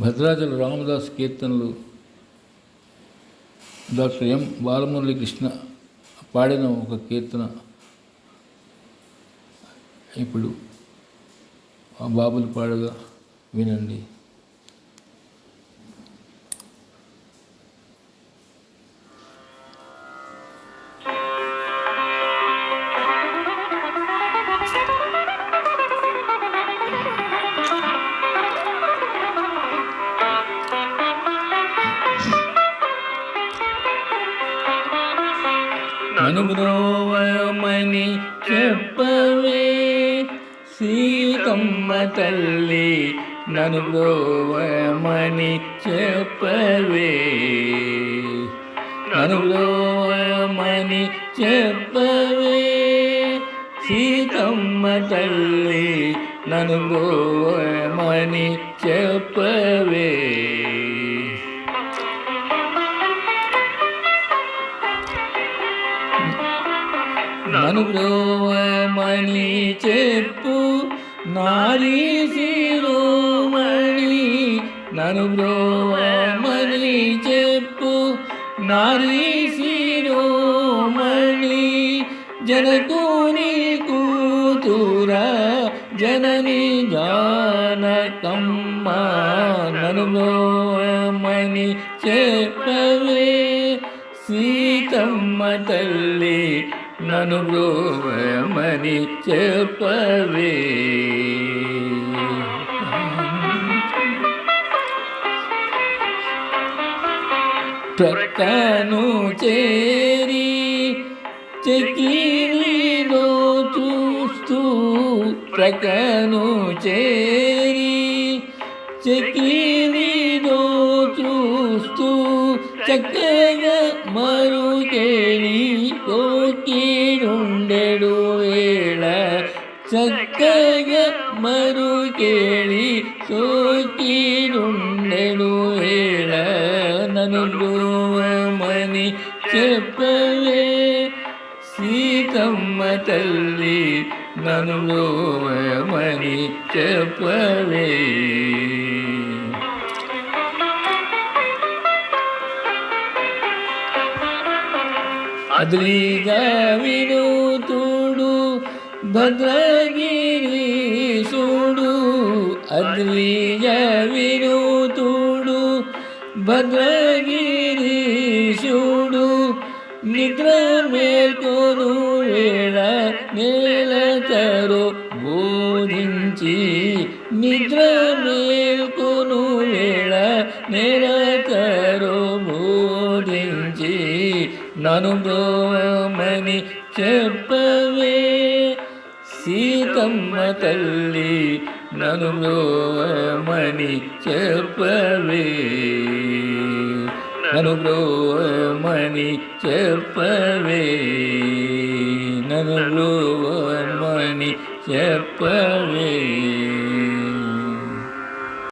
భద్రాచల రామదాస్ కీర్తనలు doctor M Balamuralikrishna పాడిన ఒక కీర్తన ఇప్పుడు ఆ బాబులు పాడగా వినండి. నన్ను బ్రోవమని చెప్పవే సీతమ్మ తల్లి, నన్ను బ్రోవమని చెప్పవే, నన్ను బ్రోవమని చెప్పవే సీతమ్మ తల్లి, నన్ను బ్రోవమని చెప్పవే. నన్ను బ్రోవమని చెప్పు నారీ శిరోమణి, నన్ను బ్రోవమని చెప్పు నారీ శిరోమణి, జనకుని కూతురా జనని జానకమ్మ, నన్ను బ్రోవమని చెప్పవే సీతమ్మ తల్లి, నన్ను బ్రోవమని చెప్పవే. ప్రక్కను చేరి చెక్కిలిలో చూస్తూ, ప్రక్కను చేరి చెక్కిలిలో చూస్తూ, చక్కగా మరుకేళి కోకిరుండెడు వేళ, చక్కగా మరుకేళి కోకిరుండెడు వేళ, నన్ను బ్రోవమని చెప్పవే సీతమ్మ తల్లి, నన్ను బ్రోవమని చెప్పవే. అద్రిగా వినూతుడు భద్రగిరీశుడు, అద్రిగా వినూతుడు భద్రగిరీశుడు, నిద్ర మేల్కొను వేళ నేలతరు బోధించి, నిద్ర మేల్కొను వేళ నేలతరు బోధించి, నన్ను బ్రోవమని చెప్పవే సీతమ్మ తల్లి, నన్ను బ్రోవమని చెప్పవే, నన్ను బ్రోవమని చెప్పవే, నన్ను బ్రోవమని చెప్పవే.